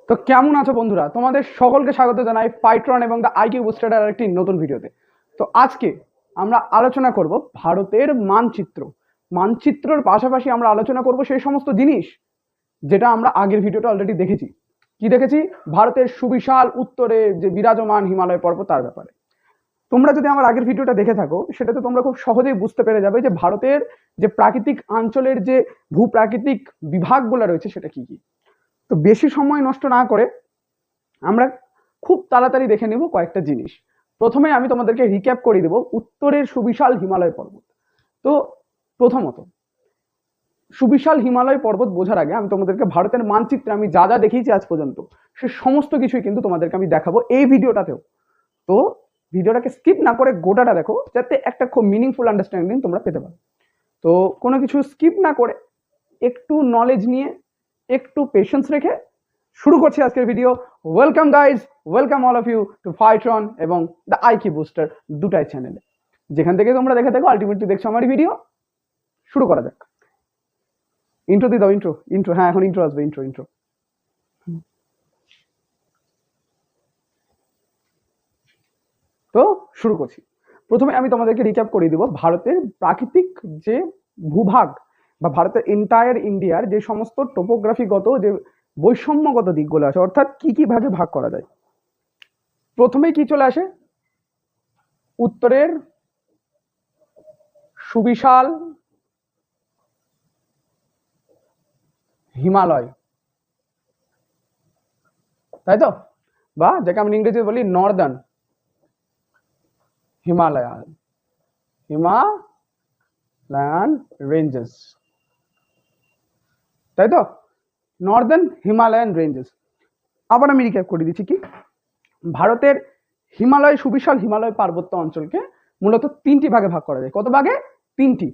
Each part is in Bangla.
তো কেমন আছো বন্ধুরা? তোমাদের সকলকে স্বাগত জানাই ফাইট্রন এবং দ্য আইকিউ বুস্টারের একটি নতুন ভিডিওতে। তো আজকে আমরা আলোচনা করব ভারতের মানচিত্রের পাশাপাশি আমরা আলোচনা করব সেই সমস্ত জিনিস যেটা আমরা আগের ভিডিওটা অলরেডি দেখেছি। কি দেখেছি? ভারতের সুবিশাল উত্তরে যে বিরাজমান হিমালয় পর্বত তার ব্যাপারে। তোমরা যদি আমার আগের ভিডিওটা দেখে থাকো সেটাতে তোমরা খুব সহজেই বুঝতে পেরে যাবে যে ভারতের যে প্রাকৃতিক অঞ্চলের যে ভূপ্রাকৃতিক বিভাগগুলো রয়েছে সেটা কি কি। তো বেশি সময় নষ্ট না করে আমরা খুব তাড়াতাড়ি দেখে নেব কয়েকটা জিনিস। প্রথমে আমি তোমাদেরকে রিক্যাপ করে দেব উত্তরের সুবিশাল হিমালয় পর্বত। তো প্রথমত সুবিশাল হিমালয় পর্বত বোঝার আগে আমি তোমাদেরকে ভারতের মানচিত্রে আমি যা যা দেখিয়েছি আজ পর্যন্ত সে সমস্ত কিছুই কিন্তু তোমাদেরকে আমি দেখাবো এই ভিডিওটাতেও। তো ভিডিওটাকে স্কিপ না করে গোটাটা দেখো যাতে একটা খুব মিনিংফুল আন্ডারস্ট্যান্ডিং তোমরা পেতে পারো। তো কোনো কিছু স্কিপ না করে একটু নলেজ নিয়ে একটু পেশেন্স রেখে শুরু করছি আজকের video. Welcome guys, welcome all of you to ফাইট্রন এবং দ্য আইকিউ বুস্টার দুটাই চ্যানেলে, যেখান থেকে তোমরা দেখে থাকো আলটিমেটলি দেখছো আমার ভিডিও। শুরু করা যাক। ইন্ট্রো দিয়ে দাও। ইন্ট্রো হ্যাঁ, এখন ইন্ট্রো আসবে। ইন্ট্রো তো শুরু করছি। প্রথমে আমি তোমাদেরকে রিক্যাপ করে দিব ভারতের প্রাকৃতিক যে ভূভাগ বা ভারতের এন্টায়ার ইন্ডিয়ার যে সমস্ত টোপোগ্রাফিগত যে বৈষম্যগত দিকগুলো আছে, অর্থাৎ কি কি ভাগে ভাগ করা যায়। প্রথমে কি চলে আসে? উত্তরের সুবিশাল হিমালয়, তাই তো, বা যাকে আমরা ইংরেজিতে বলি নর্দার্ন হিমালয়ান রেঞ্জেস, তাই তো, নর্দার্ন হিমালয়ান রেঞ্জেস। আবার আমি রিক্যাপ করে দিচ্ছি কি ভারতের হিমালয় সুবিশাল হিমালয় পার্বত্য অঞ্চলকে মূলত তিনটি ভাগে ভাগ করা যায়। কত ভাগে? তিনটি।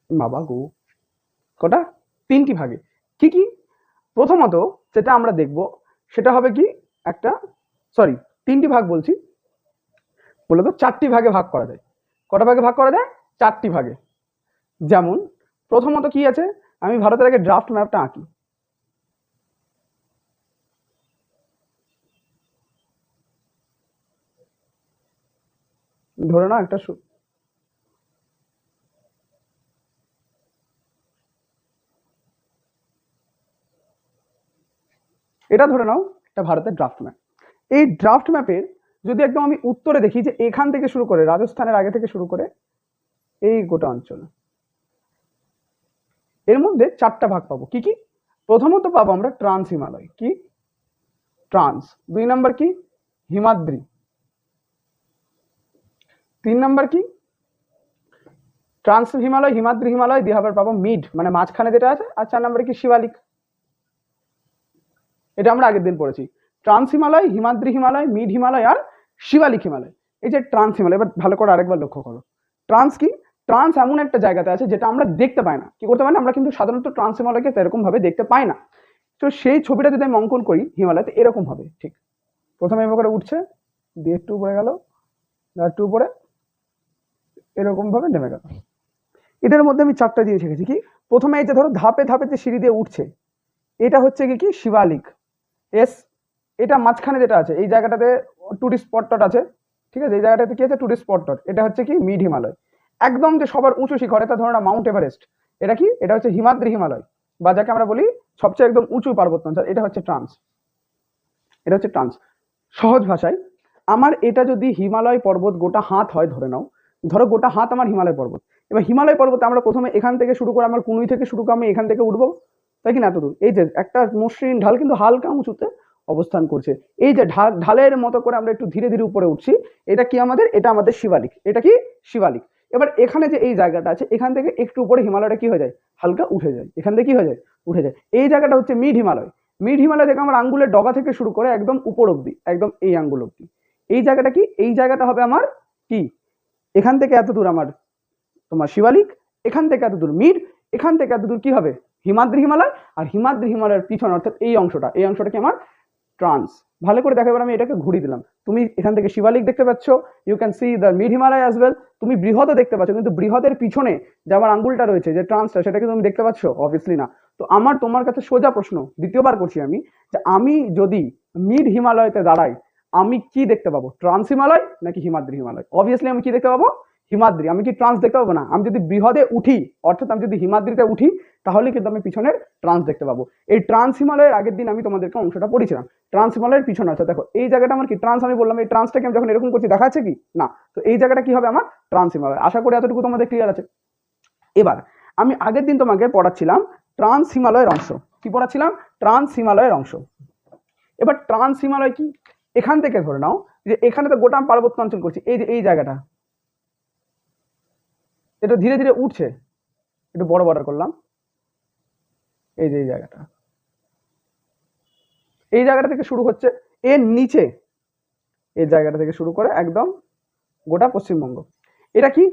বাবা গো, কটা? তিনটি ভাগে। কি কি? প্রথমত যেটা আমরা দেখব সেটা হবে কি তিনটি ভাগ বলছি, মূলত চারটি ভাগে ভাগ করা যায়। কটা ভাগে ভাগ করা যায়? চারটি ভাগে। যেমন প্রথমত কি আছে, আমি ভারতের আগে ড্রাফট ম্যাপটা আঁকি। ধরে নাও একটা এটা ধরে নাও একটা ভারতের ড্রাফট ম্যাপ। এই ড্রাফট ম্যাপের যদি একদম আমি উত্তরে দেখি যে এখান থেকে শুরু করে রাজস্থানের আগে থেকে শুরু করে এই গোটা অঞ্চল, এর মধ্যে চারটা ভাগ পাবো। কি কি? প্রথমত পাবো আমরা ট্রান্স হিমালয়। কি? ট্রান্স। দুই নাম্বার কি? হিমাদ্রি। তিন নাম্বার কি? ট্রান্স হিমালয়, হিমাদ্রি হিমালয় দিয়ে আবার পাবো মিড, মানে মাঝখানে যেটা আছে। আর চার নাম্বারে কি? শিবালিক। এটা আমরা আগের দিন পড়েছি। ট্রান্স হিমালয়, হিমাদ্রি হিমালয়, মিড হিমালয় আর শিবালিক হিমালয়। এই যে ট্রান্স হিমালয়, এবার ভালো করে আরেকবার লক্ষ্য করো। ট্রান্স কি? ট্রান্স এমন একটা জায়গাতে আছে যেটা আমরা দেখতে পাই না। কি করতে পাই না? আমরা কিন্তু সাধারণত ট্রান্স হিমালয়কে সেরকম ভাবে দেখতে পাই না। তো সেই ছবিটা যদি আমি অঙ্কন করি হিমালয়তে এরকম হবে। ঠিক প্রথমে এভাবে করে উঠছে, দিয়ে একটু উপরে গেল, একটু উপরে, এরকম ভাবে নেমে গেল। এটার মধ্যে আমি চারটা জিনিস শিখেছি। কি? প্রথমে এই যে ধরো ধাপে ধাপে যে সিঁড়ি দিয়ে উঠছে, এটা হচ্ছে কি? শিবালিক। এস। এটা মাঝখানে যেটা আছে এই জায়গাটাতে টুরিস্ট স্পট আছে, ঠিক আছে। এই জায়গাটাতে কি আছে? Tourist spot. এটা হচ্ছে কি? মিড হিমালয়। একদম যে সবার উঁচু শিখর, এটা ধরো না মাউন্ট এভারেস্ট। এটা কি? এটা হচ্ছে হিমাদ্রি হিমালয়, বা যাকে আমরা বলি সবচেয়ে একদম উঁচু পার্বত্য অঞ্চল। এটা হচ্ছে ট্রান্স। এটা হচ্ছে ট্রান্স। সহজ ভাষায় আমার এটা যদি হিমালয় পর্বত গোটা হাত হয়, ধরে নাও, ধরো গোটা হাত আমার হিমালয় পর্বত। এবার হিমালয় পর্বতে আমরা প্রথমে এখান থেকে শুরু করে, আমার কুনুই থেকে শুরু করে আমি এখান থেকে উঠবো, তাই কি না? এতদূর এই যে একটা মসৃণ ঢাল কিন্তু হালকা উঁচুতে অবস্থান করছে। এই যে ঢালের মতো করে আমরা একটু ধীরে ধীরে উপরে উঠছি, এটা কি আমাদের? এটা আমাদের শিবালিক। এটা কি? শিবালিক। এবার এখানে যে এই জায়গাটা আছে, এখান থেকে একটু উপরে হিমালয়টা কি হয়ে যায়? হালকা উঠে যায়। এখান থেকে কি হয়ে যায়? উঠে যায়। এই জায়গাটা হচ্ছে মিড হিমালয়। মিড হিমালয় থেকে আমার আঙ্গুলের ডগা থেকে শুরু করে একদম উপর অব্দি, একদম এই আঙ্গুল অব্দি। এই জায়গাটা কি? এই জায়গাটা হবে আমার কি? এখান থেকে এত দূর আমার তোমার শিবালিক, এখান থেকে এত দূর মিড, এখান থেকে এত দূর কি হবে? হিমাদ্রি হিমালয়। আর হিমাদ্রি হিমালয়ের পিছন অর্থাৎ এই অংশটা কি আমার ট্রান্স। ভালো করে দেখো, এবার আমি এটাকে ঘুরিয়ে দিলাম। তুমি এখান থেকে শিবালিক দেখতে পাচ্ছ, you can see the mid Himalaya as well. তুমি বৃহৎও দেখতে পাচ্ছ, কিন্তু বৃহতের পিছনে যে আমার আঙ্গুলটা রয়েছে, যে ট্রান্সটা, সেটা কি তুমি দেখতে পাচ্ছ? অবভিয়াসলি না। তো আমার তোমার কাছে সোজা প্রশ্ন, দ্বিতীয়বার করছি আমি, যে আমি যদি মিড হিমালয়তে দাঁড়াই, আমি কি দেখতে পাবো? ট্রান্স হিমালয় নাকি হিমাদ্রি হিমালয়? অবভিয়াসলি আমি কি দেখতে পাবো? হিমাদ্রি। আমি কি ট্রান্স দেখতে পাবো না? আমি যদি বৃহদে উঠি, অর্থাৎ আমি যদি হিমাদ্রিতে উঠি, তাহলে কিন্তু আমি পিছনের ট্রান্স দেখতে পাবো। এই ট্রান্স হিমালয়ের আগের দিন আমি তোমাদেরকে অংশটা পড়েছিলাম। ট্রান্স হিমালয়ের পিছনে আছে, দেখো এই জায়গাটা আমার কি ট্রান্স। আমি বললাম এই ট্রান্সটাকে আমি যখন এরকম করছি, দেখা যাচ্ছে কি না? তো এই জায়গাটা কি হবে? আমার ট্রান্স হিমালয়। আশা করি এতটুকু তোমাদের ক্লিয়ার আছে। এবার আমি আগের দিন তোমাকে পড়াচ্ছিলাম ট্রান্স হিমালয়ের অংশ। কি পড়াচ্ছিলাম? ট্রান্স হিমালয়ের অংশ। এবার ট্রান্স হিমালয় কি? এখান থেকে ধরে নাও যে এখানে তো গোটা পার্বত্য অঞ্চল করছি, এই যে এই জায়গাটা, এটা ধীরে ধীরে উঠছে, একটু বড় বড় করলাম, এই যে এই জায়গাটা, এই জায়গাটা থেকে শুরু হচ্ছে, এর নিচে এই জায়গাটা থেকে শুরু করে একদম গোটা পশ্চিমবঙ্গ। এটা কি?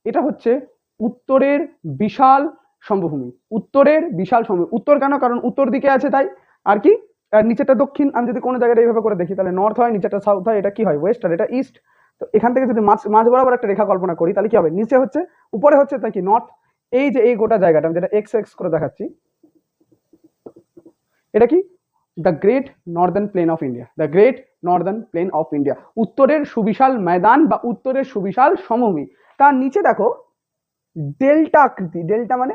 এটা হচ্ছে উত্তরের বিশাল সমভূমি। উত্তরের বিশাল সমভূমি। উত্তর কেন? কারণ উত্তর দিকে আছে তাই। আর কি? আর নিচেটা দক্ষিণ। আমি যদি কোনো জায়গাটা এইভাবে করে দেখি, তাহলে নর্থ হয়, নিচেটা সাউথ হয়, এটা কি হয়? ওয়েস্ট, আর এটা ইস্ট। তো এখান থেকে যদি মাঝ বরাবর একটা রেখা কল্পনা করি, তাহলে কি হবে? নিচে হচ্ছে, উপরে হচ্ছে তাই কি নর্থ। এই যে এই গোটা জায়গাটা আমি যেটা এক্স এক্স করে দেখাচ্ছি, এটা কি? The great northern plain of India. The great northern plain of India, উত্তরের সুবিশাল ময়দান বা উত্তরের সুবিশাল সমভূমি। তার নিচে দেখো ডেল্টা আকৃতি। ডেল্টা মানে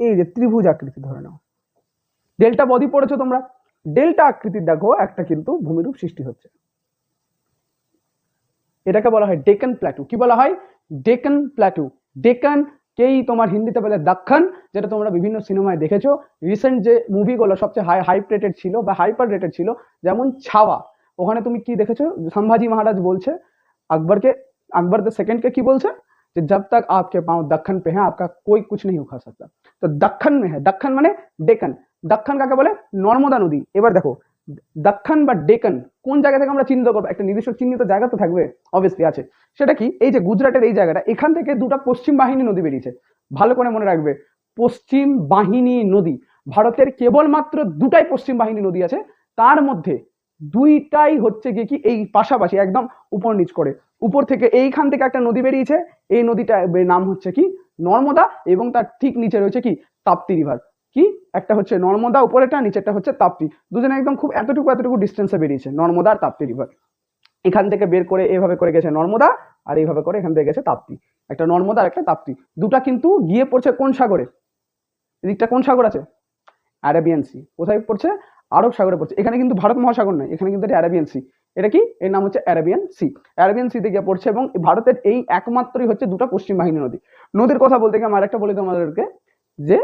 এই যে ত্রিভুজ আকৃতি, ধরে নাও ডেল্টা বদ্বীপ পড়েছো তোমরা। ডেল্টা আকৃতির দেখো একটা কিন্তু ভূমিরূপ সৃষ্টি হচ্ছে। এটাকে বলা হয় ডেকান প্ল্যাটু। কি বলা হয়? ডেকান প্ল্যাটু। ডেকান কেই তোমার হিন্দিতে বলে দক্ষিণ, যেটা তোমরা বিভিন্ন সিনেমায় দেখেছো। রিসেন্ট যে মুভিগুলো সবচেয়ে হাইপ রেটেড ছিল বা হাইপার রেটেড ছিল, যেমন ছাওয়া, ওখানে তুমি কি দেখেছো? সম্ভাজি মহারাজ বলছে আকবরকে, আকবর দ্য সেকেন্ডকে কি বলছে? যে जब तक आपके पांव दक्कन पे हैं आपका कोई कुछ नहीं उखड़ सकता। तो दक्कन में है, दक्कन মানে ডেকান। দক্ষিণ কাকে বলে? নর্মদা নদী। এবার দেখো দক্ষিণ বা ডেকান কোন জায়গা থেকে আমরা চিহ্নিত করবো? একটা নির্দিষ্ট চিহ্নিত জায়গা তো থাকবে, অবভিয়াসলি আছে। সেটা কি? এই যে গুজরাটের এই জায়গাটা, এখান থেকে দুটো পশ্চিম বাহিনী নদী বেরিয়েছে। ভালো করে মনে রাখবে, পশ্চিম বাহিনী নদী। ভারতের কেবলমাত্র দুটাই পশ্চিম বাহিনী নদী আছে, তার মধ্যে দুইটাই হচ্ছে গিয়ে কি এই পাশাপাশি একদম উপর নিচ করে। উপর থেকে এইখান থেকে একটা নদী বেরিয়েছে, এই নদীটা নাম হচ্ছে কি? নর্মদা। এবং তার ঠিক নিচে রয়েছে কি? তাপ্তি রিভার। কি? একটা হচ্ছে নর্মদা উপরেটা, নিচেরটা হচ্ছে তাপ্তি। দুজনে একদম খুব এতটুকু ডিস্টেন্সে বেরিয়েছে, নর্মদা আর তাপ্তি রিভার। এখান থেকে বের করে এভাবে করে গেছে নর্মদা, আর এইভাবে করে এখান থেকে গেছে তাপ্তি। একটা নর্মদা আর একটা তাপ্তি, দুটা কিন্তু গিয়ে পড়ছে কোন সাগরে? এদিকটা কোন সাগর আছে? Arabian sea. কোথায় পড়ছে? আরব সাগরে পড়ছে। এখানে কিন্তু ভারত মহাসাগর নয়, এখানে কিন্তু এটা অ্যারাবিয়ান সি। এটা কি? এর নাম হচ্ছে অ্যারাবিয়ান সি। অ্যারাবিয়ান সিতে গিয়ে পড়ছে, এবং ভারতের এই একমাত্রই হচ্ছে দুটো পশ্চিম বাহিনী নদী। নদীর কথা বলতে গিয়ে আমার একটা বলি তোমাদেরকে, যে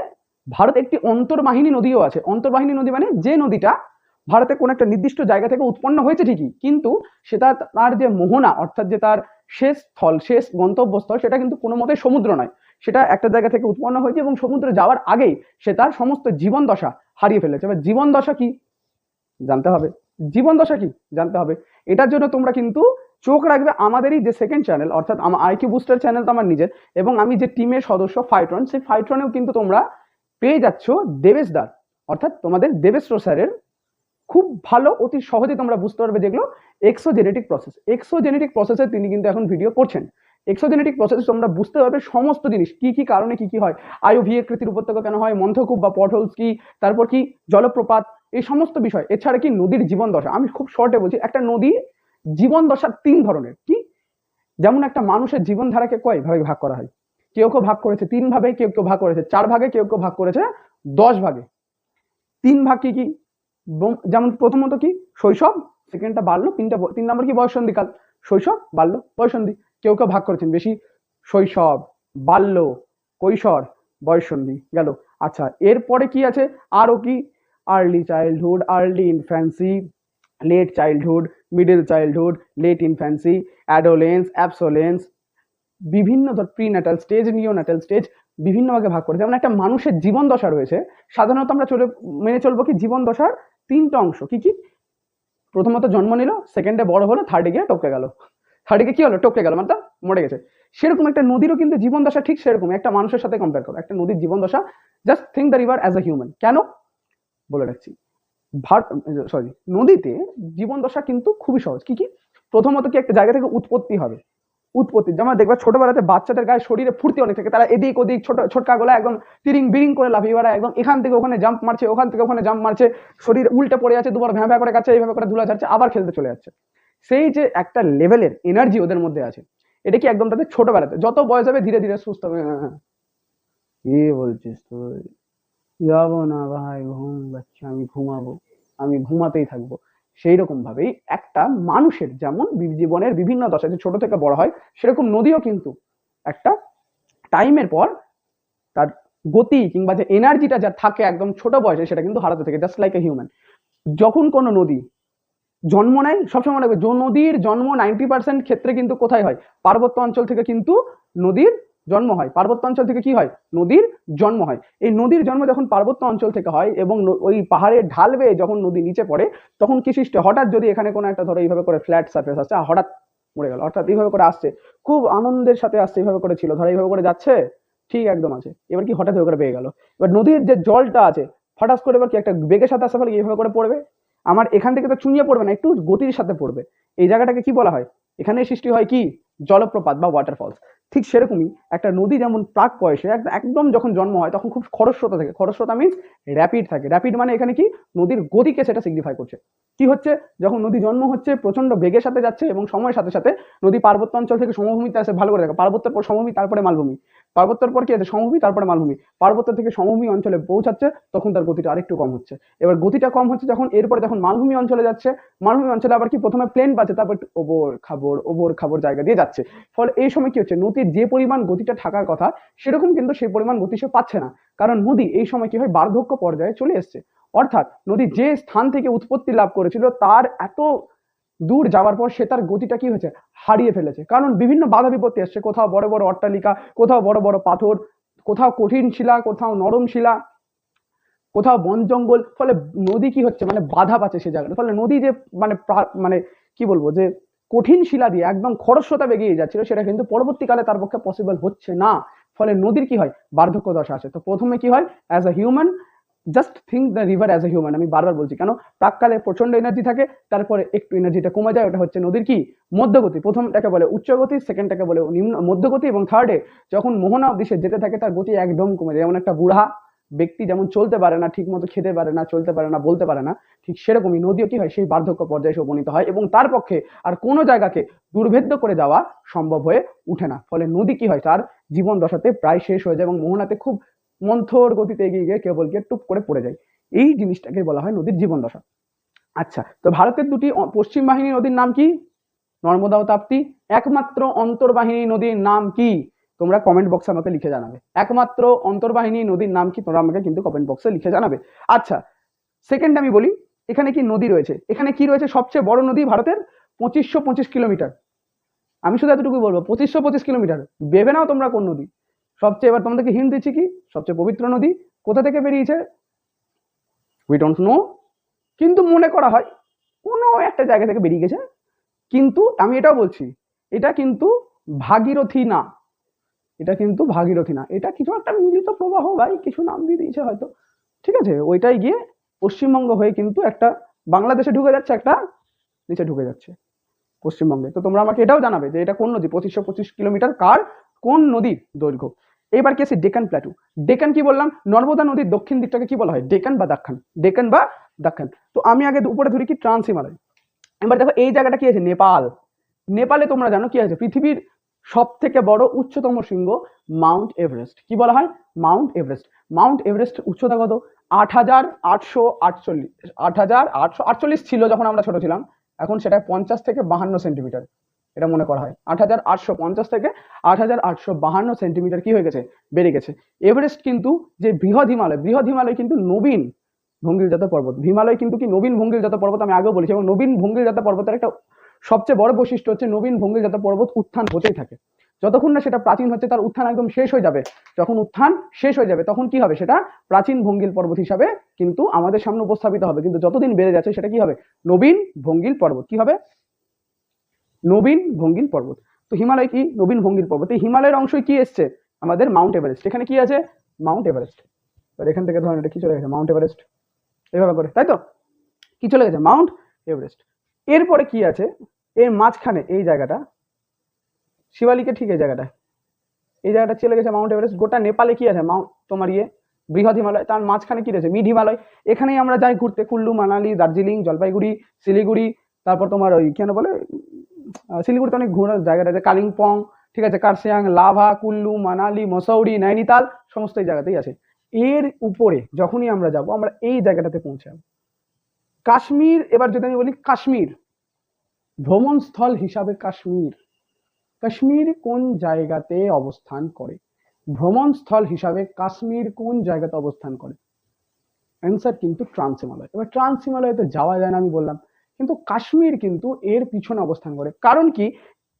ভারত একটি অন্তর্বাহিনী নদীও আছে। অন্তর্বাহিনী নদী মানে যে নদীটা ভারতে কোন একটা নির্দিষ্ট জায়গা থেকে উৎপন্ন হয়েছে ঠিকই, কিন্তু সেটা তার যে মোহনা, অর্থাৎ যে তার শেষ স্থল, শেষ গন্তব্যস্থল, সেটা কিন্তু কোনো মতে সমুদ্র নয়। সেটা একটা জায়গা থেকে উৎপন্ন হয়েছে এবং সমুদ্রে যাওয়ার আগেই সে তার সমস্ত জীবন দশা হারিয়ে ফেলেছে। এবার জীবন দশা কি জানতে হবে। জীবন দশা কি জানতে হবে। এটার জন্য তোমরা কিন্তু চোখ রাখবে আমাদেরই যে সেকেন্ড চ্যানেল, অর্থাৎ আমার আইকিউ বুস্টার চ্যানেল তো আমার নিজের, এবং আমি যে টিমের সদস্য ফাইট্রন, সেই ফাইট্রনেও কিন্তু তোমরা পেয়ে যাচ্ছ দেবেশ দার, অর্থাৎ তোমাদের দেবেশ্র স্যারের খুব ভালো, অতি সহজে তোমরা বুঝতে পারবে যেগুলো এক্সোজেনেটিক প্রসেস। এক্সোজেনেটিক প্রসেসে তিনি কিন্তু এখন ভিডিও করছেন। এক্সোজেনেটিক প্রসেসে তোমরা বুঝতে পারবে সমস্ত জিনিস, কি কি কারণে কি কি হয়, আইওভি আকৃতির উপত্যকা কেন হয়, মন্থকূপ বা পটহোলস কি, তারপর কি জলপ্রপাত, এই সমস্ত বিষয়। এছাড়া কি নদীর জীবন দশা। আমি খুব শর্টে বলছি, একটা নদী জীবন দশা 3 ধরনের। কি? যেমন একটা মানুষের জীবনধারাকে কয় ভাবে ভাগ করা হয়? কেউ কেউ ভাগ করেছে 3 ভাগে, কেউ কেউ ভাগ করেছে 4 ভাগে, কেউ কেউ ভাগ করেছে 10 ভাগে। 3 ভাগ কি কি? যেমন প্রথমত কি? শৈশব, সেকেন্ডটা বাল্য, 3 নম্বর কি? বয়ঃসন্ধিকাল। শৈশব, বাল্য, বয়ঃসন্ধি। কেউ কেউ ভাগ করেছেন বেশি, শৈশব, বাল্য, কৈশোর, বয়ঃসন্ধি গেল। আচ্ছা, এরপরে কি আছে আরো? কি? Early childhood, early infancy, late childhood, middle childhood, late infancy, adolescence, অ্যাবসোলেন্স, বিভিন্ন ধর প্রিন্যাটাল স্টেজ, নিওন্যাটাল স্টেজ, বিভিন্ন ভাগে ভাগ করে। যেমন একটা মানুষের জীবন দশা রয়েছে, সাধারণত আমরা মেনে চলবো কি জীবন দশার 3টা অংশ। কি কি? প্রথমত জন্ম নিল, সেকেন্ডে বড় হলো, থার্ডে গিয়ে টপকে গেল। থার্ডে গিয়ে কি হলো? টপকে গেল, মানে মরে গেছে। সেরকম একটা নদীরও কিন্তু জীবন দশা ঠিক সেরকম। একটা মানুষের সাথে কম্পেয়ার করো একটা নদীর জীবন দশা। Just think the river as a human. কেন বলে রাখছি, নদীতে জীবন দশা কিন্তু খুবই সহজ। কি কি? প্রথমত কি একটা জায়গা থেকে উৎপত্তি হবে, উৎপত্তি যেমন দেখবা ছোটবেলাতে বাচ্চাদের গায়ে শরীরে ফুর্তি অনেক থাকে, তারা এদিক ওদিক ছোট ছোটকা গোলা একদম তিরিং বিরিং করে লাফিয়ে বেড়ায়, একদম এখান থেকে ওখানে জাম্প মারছে, ওখান থেকে ওখানে জাম্প মারছে, শরীর উল্টে পড়ে যাচ্ছে, দুবার ভ্যাঁ ভ্যাঁ করে কাছে, এইভাবে করে ধুলা ছাড়ছে, আবার খেলতে চলে যাচ্ছে। সেই যে একটা লেভেলের এনার্জি ওদের মধ্যে আছে, এটা কি একদম তাদের ছোটবেলাতে। যত বয়স হবে ধীরে ধীরে সুস্থ হবে। কি বলছিস তুই? যাবো না ভাই, ঘুম পাচ্ছে, আমি ঘুমাবো, আমি ঘুমাতেই থাকবো। সেই রকম ভাবেই একটা মানুষের যেমন জীবনের বিভিন্ন দশা যে ছোট থেকে বড় হয়, সেরকম নদীও কিন্তু একটা টাইমের পর তার গতি কিংবা যে এনার্জিটা যা থাকে একদম ছোট বয়সে, সেটা কিন্তু হারাতে থাকে, জাস্ট লাইক এ হিউম্যান। যখন কোনো নদী জন্ম নেয়, সবসময় মনে রাখবে নদীর জন্ম 90% ক্ষেত্রে কিন্তু কোথায় হয়? পার্বত্য অঞ্চল থেকে কিন্তু নদীর জন্ম হয়। পার্বত্য অঞ্চল থেকে কি হয়? নদীর জন্ম হয়। এই নদীর জন্ম যখন পার্বত্য অঞ্চল থেকে হয় এবং ওই পাহাড়ের ঢাল বেয়ে যখন নদী নিচে পড়ে, তখন কি সৃষ্টি? হঠাৎ যদি এখানে কোনো একটা ধরো এইভাবে করে ফ্ল্যাট সার্ফেস আসছে, হঠাৎ মরে গেল, অর্থাৎ এইভাবে করে আসছে, খুব আনন্দের সাথে আসছে, এইভাবে করে ছিল, ধরো এইভাবে করে যাচ্ছে, ঠিক একদম আছে, এবার কি হঠাৎ করে বেয়ে গেল। এবার নদীর যে জলটা আছে হঠাৎ করে এবার কি একটা বেগের সাথে আসতে পারে, এইভাবে করে পড়বে। আমার এখান থেকে তো চুইয়ে পড়বে না, একটু গতির সাথে পড়বে। এই জায়গাটাকে কি বলা হয়? এখানে সৃষ্টি হয় কি? জলপ্রপাত বা ওয়াটারফলস। ঠিক সেরকমই একটা নদী যেমন প্রাক বয়সে একদম যখন জন্ম হয় তখন খুব খরস্রোতা থাকে। খরস্রোতা মিন্স র্যাপিড থাকে। র্যাপিড মানে এখানে কি? নদীর গতিকে সেটা সিগনিফাই করছে। কি হচ্ছে? যখন নদী জন্ম হচ্ছে প্রচন্ড বেগের সাথে যাচ্ছে এবং সময়ের সাথে সাথে নদী পার্বত্য অঞ্চল থেকে সমভূমিতে আসে। ভালো করে দেখো, পার্বত্যের পর সমভূমি, তারপরে মালভূমি, পার্বত্যের পর কি আছে? সমভূমি, তারপরে মালভূমি, পার্বত্য থেকে সমভূমি অঞ্চলে পৌঁছাচ্ছে, তখন তার গতিটা আরেকটু কম হচ্ছে। এবার গতিটা কম হচ্ছে যখন, এরপরে যখন মালভূমি অঞ্চলে যাচ্ছে, মালভূমি অঞ্চলে আবার কি প্রথমে প্লেন পাচ্ছে, তারপর ওবর খাবর জায়গা দিয়ে যাচ্ছে। ফলে এই সময় কি হচ্ছে? নদীর যে পরিমাণ গতিটা থাকার কথা সেরকম কিন্তু সেই পরিমাণ গতি সে পাচ্ছে না, কারণ নদী এই সময় কি হয়? বার্ধক্য পর্যায়ে চলে এসছে। অর্থাৎ নদী যে স্থান থেকে উৎপত্তি লাভ করেছিল তার এত দূর যাওয়ার পর সে তার গতিটা কি হয়েছে? হারিয়ে ফেলেছে, কারণ বিভিন্ন বাধা বিপত্তি আসছে। কোথাও বড় বড় অট্টালিকা, কোথাও বড় বড় পাথর, কোথাও কঠিন শিলা, কোথাও নরম শিলা, কোথাও বন জঙ্গল। ফলে নদী কি হচ্ছে? মানে বাধা পাচ্ছে সে জায়গাটা। ফলে নদী যে মানে মানে কি বলবো, যে কঠিন শিলা দিয়ে একদম খরস্রোতা বেরিয়ে যাচ্ছিল, সেটা কিন্তু পরবর্তীকালে তার পক্ষে পসিবল হচ্ছে না। ফলে নদীর কি হয়? বার্ধক্য দশা আসে। তো প্রথমে কি হয়? As a human, just think the river as a human. আমি বারবার বলছি কেন, প্রাককালে প্রচন্ড এনার্জি থাকে, তারপরে একটু এনার্জিটা কমে যায়, ওটা হচ্ছে নদীর কি? মধ্যগতি। প্রথমটাকে বলে উচ্চগতি, সেকেন্ডটাকে বলে নিম্ন মধ্যগতি, এবং থার্ডে যখন মোহনা অব্দি সে যেতে থাকে তার গতি একদম কমে যায়। যেমন একটা বুড়া ব্যক্তি যেমন চলতে পারে না, ঠিক মতো খেতে পারে না, চলতে পারে না, বলতে পারে না, ঠিক সেরকমই নদীও কি হয়? সেই বার্ধক্য পর্যায়ে সে উপনীত হয় এবং তার পক্ষে আর কোনো জায়গাকে দুর্ভেদ্য করে যাওয়া সম্ভব হয়ে উঠে না। ফলে নদী কি হয়? তার জীবন দশাতে প্রায় শেষ হয়ে যায় এবং মোহনাতে খুব মন্থর গতিতে এগিয়ে গিয়ে কেবল গিয়ে টুপ করে পড়ে যায়। এই জিনিসটাকে বলা হয় নদীর জীবন দশা। আচ্ছা, তো ভারতের দুটি পশ্চিম বাহিনী নদীর নাম কি? নর্মদা ও তাপ্তি। একমাত্র অন্তর্বাহিনী নদীর নাম কি? তোমরা কমেন্ট বক্সে আমাকে লিখে জানাবে। একমাত্র অন্তর্বাহিনী নদীর নাম কি? তোমরা আমাকে কিন্তু কমেন্ট বক্সে লিখে জানাবে। আচ্ছা, সেকেন্ড আমি বলি, এখানে কি নদী রয়েছে? এখানে কি রয়েছে? সবচেয়ে বড় নদী ভারতের 2525 কিলোমিটার। আমি শুধু এতটুকুই বলবো, 2525 কিলোমিটার। ভেবে নাও তোমরা কোন নদী সবচেয়ে। এবার তোমাদেরকে হিন্ট দিচ্ছি, কি সবচেয়ে পবিত্র নদী কোথা থেকে বেরিয়েছে? উই ডোন্ট নো, কিন্তু মনে করা হয় কোনো একটা জায়গা থেকে বেরিয়ে গেছে। কিন্তু আমি এটাও বলছি, এটা কিন্তু ভাগীরথী না, এটা কিন্তু ভাগীরথী না, এটা কিছু একটা মিলিত প্রবাহ, ভাই কিছু নাম দিয়ে দিয়েছে হয়তো, ঠিক আছে। ওইটাই গিয়ে পশ্চিমবঙ্গ হয়ে কিন্তু একটা বাংলাদেশে ঢুকে যাচ্ছে, একটা নিচে ঢুকে যাচ্ছে পশ্চিমবঙ্গে। তো তোমরা আমাকে এটাও জানাবে যে এটা কোন নদী, 2525 কিলোমিটার কার, কোন নদীর দৈর্ঘ্য। এবার কি আছে? ডেকান প্ল্যাটু। ডেকান কি বললাম? নর্মদা নদীর দক্ষিণ দিকটাকে কি বলা হয়? ডেকান বা দাক্ষান। ডেকান বা দাক্ষান। তো আমি আগে উপরে ধরি কি? ট্রান্স হিমালয়। এবার দেখো এই জায়গাটা কি আছে? নেপাল। নেপালে তোমরা জানো কি আছে? পৃথিবীর সব থেকে বড় উচ্চতম শৃঙ্গ মাউন্ট এভারেস্ট। কি বলা হয়? Mount Everest. মাউন্ট এভারেস্ট উচ্চতা কত? 8848, 8848 ছিল যখন আমরা ছোট ছিলাম, এখন সেটা 50 থেকে 52 সেন্টিমিটার। এটা মনে করা হয় 8850 থেকে 8852 সেন্টিমিটার কি হয়ে গেছে? বেড়ে গেছে। এভারেস্ট কিন্তু যে বৃহৎ হিমালয়, বৃহৎ হিমালয় কিন্তু নবীন ভঙ্গিলজাত পর্বত। হিমালয় কিন্তু কি? নবীন ভঙ্গিলজাত পর্বত। আমি আগেও বলেছি, এবং নবীন ভঙ্গিলজাত পর্বতের একটা সবচেয়ে বড় বৈশিষ্ট্য হচ্ছে নবীন ভঙ্গিলজাত পর্বত উত্থান হতেই থাকে। যতক্ষণ না সেটা প্রাচীন হচ্ছে, তার উত্থান একদম শেষ হয়ে যাবে। যখন উত্থান শেষ হয়ে যাবে তখন কি হবে? সেটা প্রাচীন ভঙ্গিল পর্বত হিসাবে কিন্তু আমাদের সামনে উপস্থাপিত হবে। কিন্তু যতদিন বেড়ে যাচ্ছে সেটা কি হবে? নবীন ভঙ্গিল পর্বত। কি হবে? নবীন ভঙ্গিল পর্বত। তো হিমালয় কি? নবীন ভঙ্গিল পর্বত। এই হিমালয়ের অংশই কি এসছে? আমাদের মাউন্ট এভারেস্ট। এখানে কি আছে? Mount Everest. এখান থেকে ধরেন এটা কি চলে গেছে? মাউন্ট এভারেস্ট, এভাবে করে, তাই তো? কি চলে গেছে? Mount Everest. এরপরে কি আছে? এর মাঝখানে এই জায়গাটা শিবালিকে, ঠিক এই জায়গাটা চলে গেছে মাউন্ট এভারেস্ট। গোটা নেপালে কি আছে? তোমার বৃহৎ হিমালয়। তার মাঝখানে কি রয়েছে? মিড হিমালয়। এখানেই আমরা যাই ঘুরতে, কুল্লু, মানালি, দার্জিলিং, জলপাইগুড়ি, শিলিগুড়ি, তারপর তোমার ওই কেন বলে শিলিগুড়িতে অনেক ঘোরার জায়গা আছে, কালিম্পং, ঠিক আছে, কার্শিয়াং, লাভা, কুল্লু, মানালি, মসৌরি, নৈনিতাল, সমস্ত এই জায়গাতেই আছে। এর উপরে যখনই আমরা যাব, আমরা এই জায়গাটাতে পৌঁছাব। কাশ্মীর, এবার যদি আমি বলি কাশ্মীর ভ্রমণ স্থল হিসাবে, কাশ্মীর কোন জায়গাতে অবস্থান করে? ভ্রমণ স্থল হিসাবে কাশ্মীর কোন জায়গাতে অবস্থান করে? অ্যান্সার কিন্তু ট্রান্স হিমালয়। এবার ট্রান্স হিমালয়তে যাওয়া যায় না আমি বললাম, কিন্তু কাশ্মীর কিন্তু এর পিছনে অবস্থান করে। কারণ কি?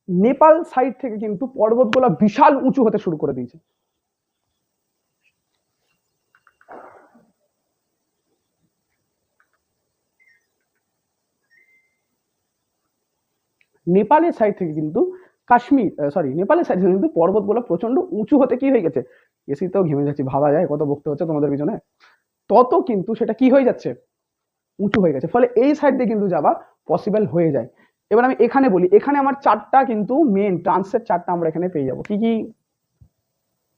নেপাল সাইড থেকে কিন্তু পর্বতগুলো বিশাল উঁচু হতে শুরু করে দিয়েছে। নেপালের সাইড থেকে কিন্তু নেপালের সাইড থেকে কিন্তু পর্বতগুলো প্রচন্ড উঁচু হতে কি হয়ে গেছে, এসিতেও ঘেমে যাচ্ছি, ভাবা যায় কত বকতে হচ্ছে তোমাদের পিছনে, তত কিন্তু সেটা কি হয়ে যাচ্ছে, উঁচু হয়ে গেছে। ফলে এই সাইড দিয়ে কিন্তু যাওয়া পসিবল হয়ে যায়। এবার আমি এখানে বলি, এখানে আমার চারটা কিন্তু মেন ট্রান্সের চারটা আমরা এখানে পেয়ে যাবো। কি কি?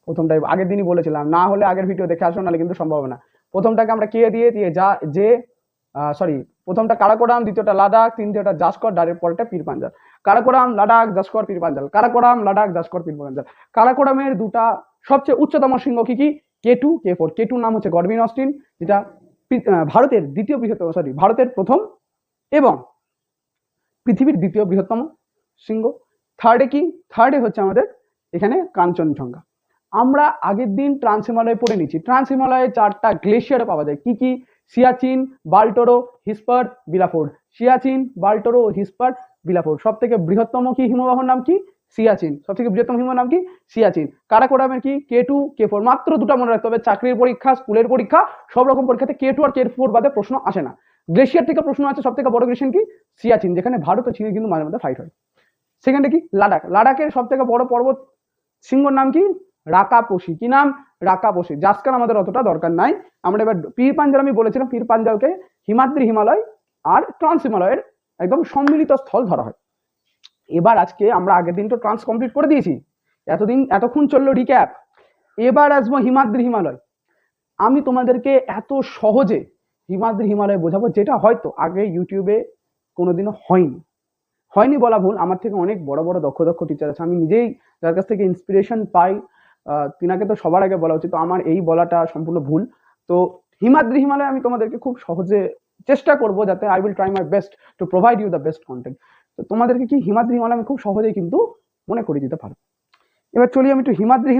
প্রথমটাই আগের দিনই বলেছিলাম, না হলে আগের ভিডিও দেখে আসো, নাহলে কিন্তু সম্ভব না। প্রথমটাকে আমরা কে দিয়ে প্রথমটা কারাকোরাম, দ্বিতীয়টা লাদাখ, তৃতীয়টা জাসকর, ডাইরেক্ট পরেরটা পীর পাঞ্জাল। কারাকোরাম, লাদাখ, জাসকর, পীর পাঞ্জাল। কারাকোরাম, লাদাখ, জাসকর, পীর পাঞ্জাল। কারাকোরামের দুটা সবচেয়ে উচ্চতম শৃঙ্গ কি কি? K2, K4। K2 নাম হচ্ছে গডবিন অস্টিন, যেটা ভারতের দ্বিতীয় বৃহত্তম, ভারতের প্রথম এবং পৃথিবীর দ্বিতীয় বৃহত্তম শৃঙ্গ। থার্ডে হচ্ছে আমাদের এখানে কাঞ্চনজঙ্ঘা। আমরা আগের দিন ট্রান্স হিমালয় পড়ে নিচ্ছি। ট্রান্স হিমালয়ে চারটা গ্লেশিয়ার পাওয়া যায়। কি কি? সিয়াচিন, বাল্টোরো, হিসপার, বিলাফোর্ড। সিয়াচিন, বাল্টোরো, হিসপার, বিলাফোর্ড। সব থেকে বৃহত্তম কি হিমবাহর নাম কি? সিয়াচিন। সব থেকে বৃহত্তম হিমবাহর নাম কি? সিয়াচিন। কারাকোরামের কি? K2, K4। মাত্র দুটা মনে রাখতে হবে, চাকরির পরীক্ষা, স্কুলের পরীক্ষা, সব রকম পরীক্ষাতে K2 আর K4 বাদে প্রশ্ন আসে না। গ্লেশিয়ার থেকে প্রশ্ন আছে, সব থেকে বড় গ্লেশিয়ার কি? সিয়াচিন, যেখানে ভারত ও চীনের কিন্তু মাঝে মাঝে ফাইট হয়। সেকেন্ডে কি? লাদাখ। লাদাখের সব থেকে বড় পর্বত শৃঙ্গর নাম কি? রাকাপোসি। কি নাম? রাকাপোসি। জাস্কার আমাদের অতটা দরকার নাই। আমরা এবার পীর পাঞ্জাল, আমি বলেছিলাম পীর পাঞ্জালকে হিমাদ্রি হিমালয় আর ট্রান্স হিমালয়ের একদম সম্মিলিত স্থল ধরা হয়। এবার আজকে আমরা আগের দিন তো ট্রান্স কমপ্লিট করে দিয়েছি, এতক্ষণ চললো রিক্যাপ। এবার আসবো হিমাদ্রি হিমালয়। আমি তোমাদেরকে এত সহজে হিমাদ্রি হিমালয় বোঝাবো, যেটা হয়তো আগে ইউটিউবে কোনোদিনও হয়নি বলা ভুল। আমার থেকে অনেক বড় বড় দক্ষ টিচার আছে, আমি নিজেই যার কাছ থেকে ইন্সপিরেশন পাই, তিনাকে তো সবার আগে বলা উচিত। তো আমার এই বলাটা সম্পূর্ণ ভুল। তো হিমাদ্রি হিমালয় আমি তোমাদেরকে খুব সহজে চেষ্টা করব, যাতে I will try my best to provide you the best content. তো তোমাদেরকে কি হিমাদ্রি হিমালয় আমি খুব সহজেই কিন্তু মনে করিয়ে দিতে পারবো। এবার চলি আমি একটু হিমাদ্রি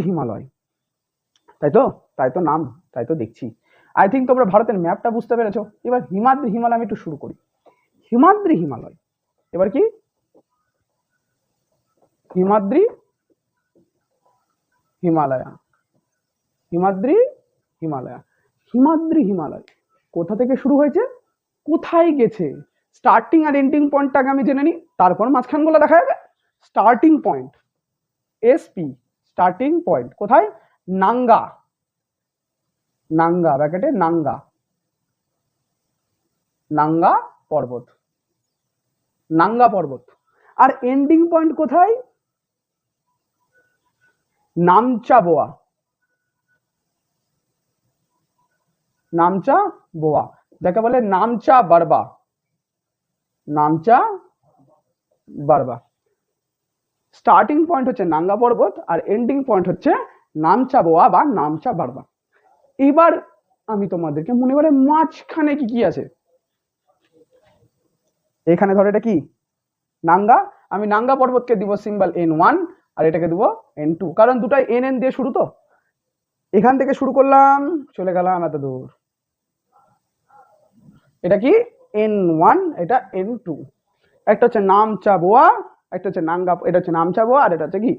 হিমালয়, তাই তো নাম, তাই তো দেখছি। আই থিঙ্ক তোমরা ভারতের ম্যাপটা বুঝতে পেরেছো। এবার হিমাদ্রি হিমালয় আমি একটু শুরু করি। হিমাদ্রি হিমালয়, এবার কি? হিমাদ্রি হিমালয় কোথা থেকে শুরু হয়েছে, কোথায় গেছে, স্টার্টিং আর এন্ডিং পয়েন্টটাকে আমি জেনে নিই, তারপর মাঝখানগুলো দেখা যাবে। Starting point SP, starting point কোথায়? নাঙ্গা ব্র্যাকেটে নাঙ্গা পর্বত। আর এন্ডিং পয়েন্ট কোথায়? নামচা বোয়া, যাকে বলে নামচা বারবা। স্টার্টিং পয়েন্ট হচ্ছে নাঙ্গা পর্বত আর এন্ডিং পয়েন্ট হচ্ছে নামচা বোয়া বা নামচা বারবা। এবার আমি তোমাদেরকে মনে করে মাঝখানে কি আছে, এখানে ধরো এটা কি? নাঙ্গা। আমি নাঙ্গা পর্বতকে দিব সিম্বল N1 আর এটাকে দিব N2, কারণ দুটাই NN দিয়ে শুরু। তো এখান থেকে শুরু করলাম, চলে গেলাম এত দূর। এটা কি? N1, এটা N2। একটা হচ্ছে নামচা বোয়া, একটা হচ্ছে নাঙ্গা। এটা হচ্ছে নামচা বোয়া আর এটা হচ্ছে কি?